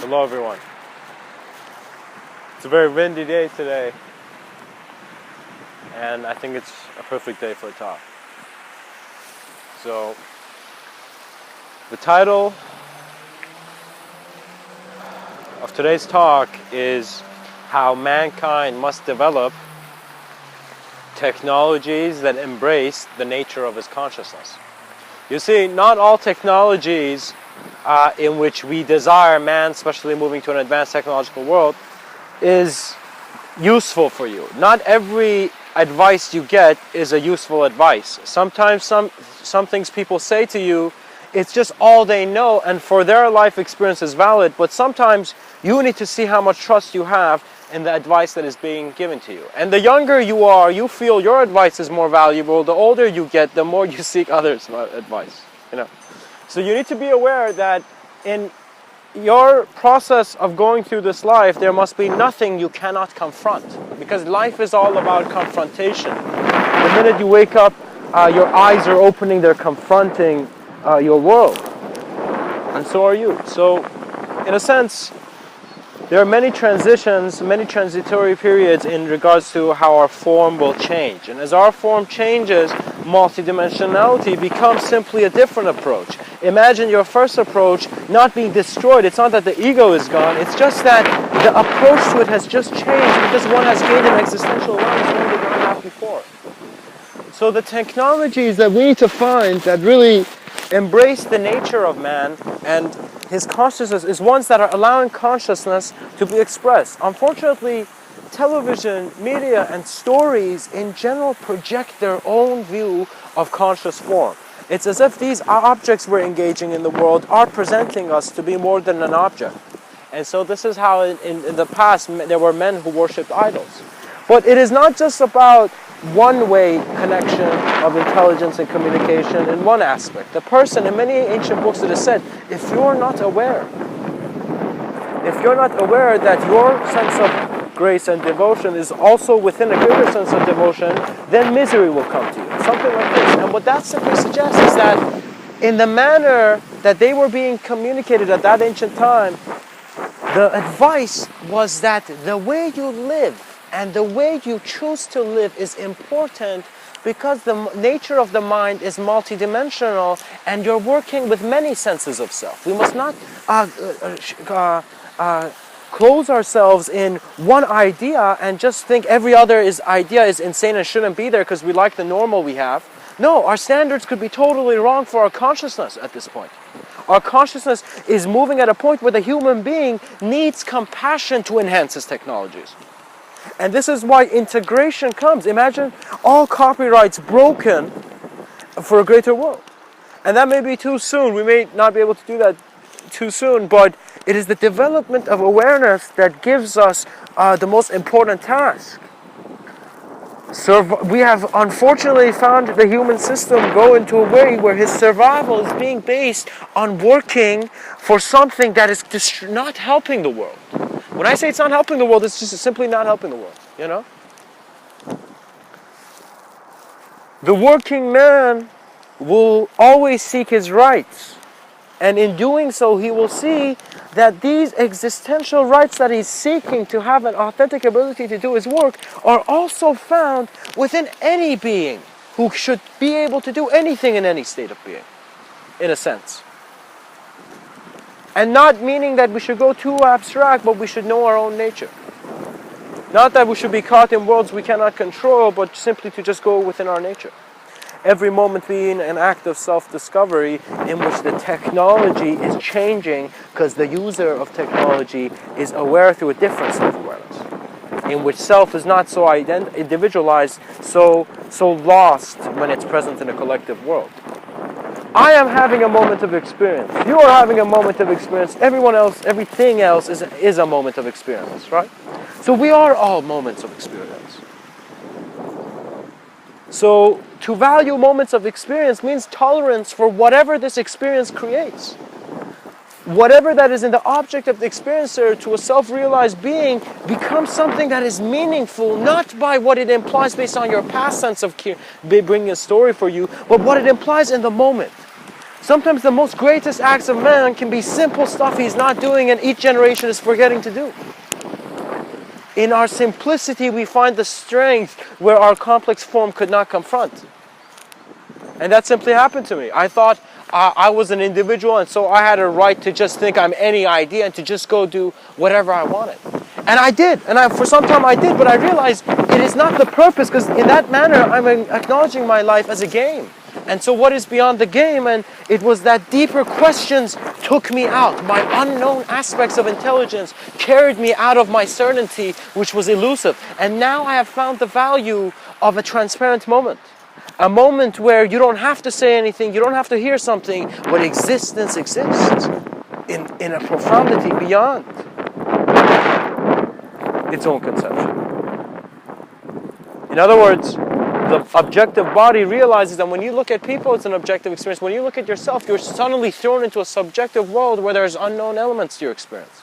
Hello everyone. It's a very windy day today, and I think it's a perfect day for a talk. So, the title of today's talk is How Mankind Must Develop Technologies that Embrace the Nature of Its Consciousness. You see, not all technologies in which we desire man, especially moving to an advanced technological world, is useful for you. Not every advice you get is a useful advice. Sometimes some things people say to you, it's just all they know, and for their life experience is valid, but sometimes you need to see how much trust you have in the advice that is being given to you. And the younger you are, you feel your advice is more valuable. The older you get, the more you seek others' advice. So you need to be aware that in your process of going through this life, there must be nothing you cannot confront, because life is all about confrontation. The minute you wake up, your eyes are opening, they're confronting your world, and so are you. So in a sense, there are many transitions, many transitory periods in regards to how our form will change. And as our form changes, multidimensionality becomes simply a different approach. Imagine your first approach not being destroyed. It's not that the ego is gone, it's just that the approach to it has just changed because one has gained an existential awareness one did not have before. So the technologies that we need to find that really embrace the nature of man and his consciousness is ones that are allowing consciousness to be expressed. Unfortunately, television, media, and stories in general project their own view of conscious form. It's as if these objects we're engaging in the world are presenting us to be more than an object. And so this is how in the past there were men who worshipped idols. But it is not just about one-way connection of intelligence and communication in one aspect. The person, in many ancient books it is said, if you're not aware that your sense of grace and devotion is also within a greater sense of devotion, then misery will come to you. Something like this. And what that simply suggests is that in the manner that they were being communicated at that ancient time, the advice was that the way you live and the way you choose to live is important because the nature of the mind is multidimensional and you're working with many senses of self. We must not close ourselves in one idea and just think every other idea is insane and shouldn't be there because we like the normal we have. No, our standards could be totally wrong for our consciousness at this point. Our consciousness is moving at a point where the human being needs compassion to enhance his technologies. And this is why integration comes. Imagine all copyrights broken for a greater world. And that may be too soon. We may not be able to do that too soon, but it is the development of awareness that gives us the most important task. So we have unfortunately found the human system go into a way where his survival is being based on working for something that is not helping the world. When I say it's not helping the world, it's just simply not helping the world, The working man will always seek his rights. And in doing so, he will see that these existential rights that he's seeking to have an authentic ability to do his work are also found within any being who should be able to do anything in any state of being, in a sense. And not meaning that we should go too abstract, but we should know our own nature. Not that we should be caught in worlds we cannot control, but simply to just go within our nature. Every moment being an act of self-discovery in which the technology is changing because the user of technology is aware through a different self-awareness, in which self is not so individualized, so lost when it's present in a collective world. I am having a moment of experience. You are having a moment of experience. Everyone else, everything else is a moment of experience, right? So we are all moments of experience. So to value moments of experience means tolerance for whatever this experience creates. Whatever that is in the object of the experiencer to a self-realized being becomes something that is meaningful, not by what it implies based on your past sense of bringing a story for you, but what it implies in the moment. Sometimes the most greatest acts of man can be simple stuff he's not doing and each generation is forgetting to do. In our simplicity, we find the strength where our complex form could not confront. And that simply happened to me. I thought I was an individual, and so I had a right to just think I'm any idea and to just go do whatever I wanted. And I did, and for some time I did, but I realized it is not the purpose, because in that manner I'm acknowledging my life as a game. And so what is beyond the game? And it was that deeper questions took me out. My unknown aspects of intelligence carried me out of my certainty, which was elusive. And now I have found the value of a transparent moment. A moment where you don't have to say anything, you don't have to hear something, but existence exists in a profundity beyond its own conception. In other words, the objective body realizes that when you look at people, it's an objective experience. When you look at yourself, you're suddenly thrown into a subjective world where there's unknown elements to your experience.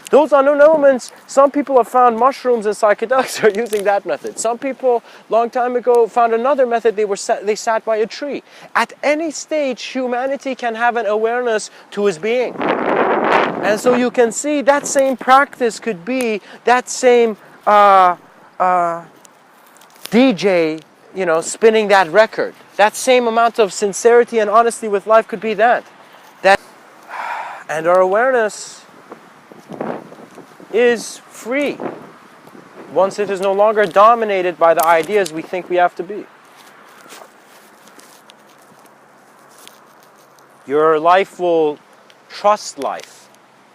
Those unknown elements, some people have found mushrooms and psychedelics are using that method. Some people, long time ago, found another method. They sat by a tree. At any stage, humanity can have an awareness to his being. And so you can see that same practice could be that same DJ, spinning that record. That same amount of sincerity and honesty with life could be that. And our awareness is free once it is no longer dominated by the ideas we think we have to be. Your life will trust life.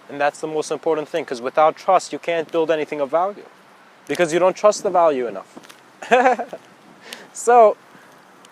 And that's the most important thing, because without trust you can't build anything of value. Because you don't trust the value enough. So,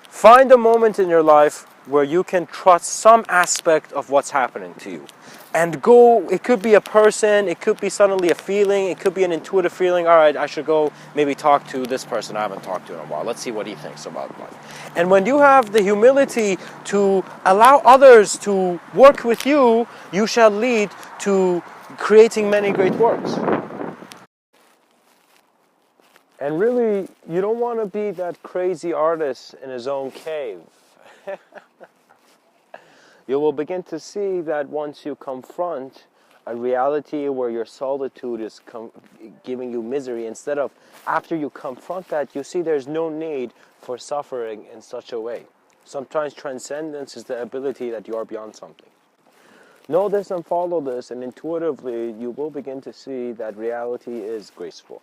find a moment in your life where you can trust some aspect of what's happening to you. And go, it could be a person, it could be suddenly a feeling, it could be an intuitive feeling. All right, I should go maybe talk to this person I haven't talked to in a while. Let's see what he thinks about life. And when you have the humility to allow others to work with you, you shall lead to creating many great works. And really, you don't want to be that crazy artist in his own cave. You will begin to see that once you confront a reality where your solitude is giving you misery, instead of after you confront that, you see there's no need for suffering in such a way. Sometimes transcendence is the ability that you are beyond something. Know this and follow this, and intuitively you will begin to see that reality is graceful.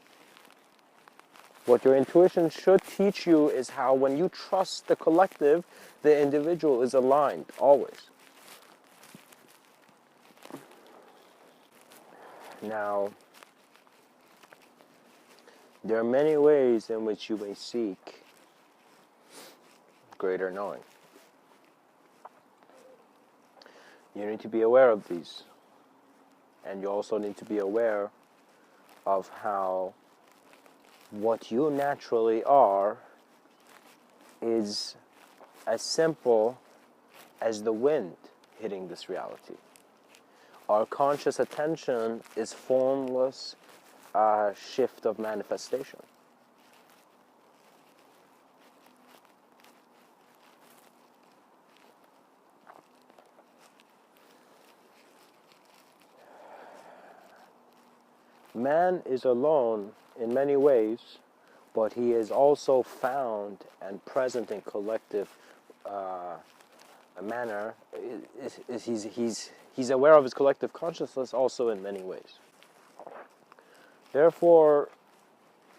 What your intuition should teach you is how when you trust the collective, the individual is aligned, always. Now, there are many ways in which you may seek greater knowing. You need to be aware of these. And you also need to be aware of how what you naturally are is as simple as the wind hitting this reality. Our conscious attention is formless shift of manifestation. Man is alone in many ways, but he is also found and present in collective manner. He's aware of his collective consciousness also in many ways. Therefore,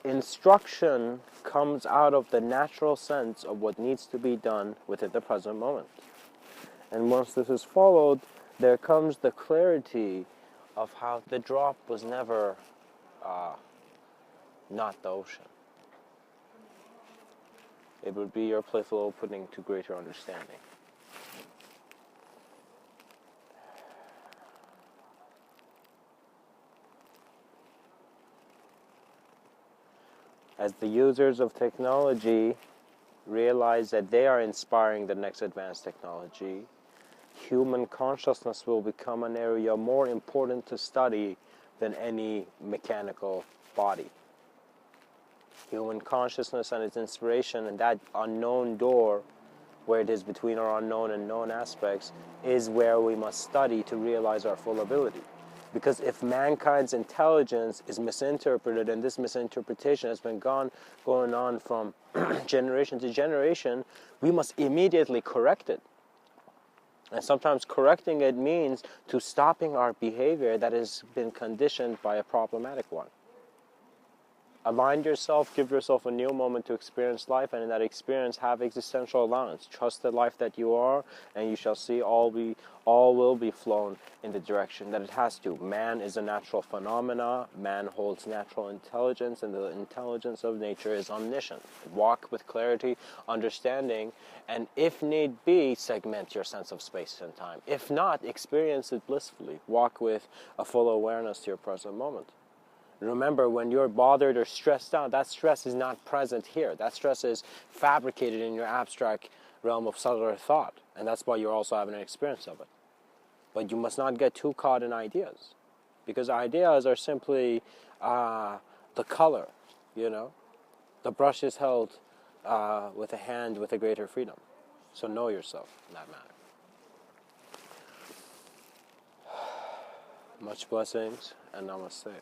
instruction comes out of the natural sense of what needs to be done within the present moment. And once this is followed, there comes the clarity of how the drop was never not the ocean. It would be your playful opening to greater understanding. As the users of technology realize that they are inspiring the next advanced technology, human consciousness will become an area more important to study than any mechanical body. Human consciousness and its inspiration, and that unknown door where it is between our unknown and known aspects, is where we must study to realize our full ability. Because if mankind's intelligence is misinterpreted, and this misinterpretation has been going on from generation to generation, we must immediately correct it. And sometimes correcting it means to stopping our behavior that has been conditioned by a problematic one. Align yourself, give yourself a new moment to experience life, and in that experience have existential allowance. Trust the life that you are, and you shall see all will be flown in the direction that it has to. Man is a natural phenomena. Man holds natural intelligence, and the intelligence of nature is omniscient. Walk with clarity, understanding, and if need be, segment your sense of space and time. If not, experience it blissfully. Walk with a full awareness to your present moment. Remember, when you're bothered or stressed out, that stress is not present here. That stress is fabricated in your abstract realm of subtler thought. And that's why you're also having an experience of it. But you must not get too caught in ideas. Because ideas are simply the color, you know. The brush is held with a hand with a greater freedom. So know yourself in that matter. Much blessings and namaste.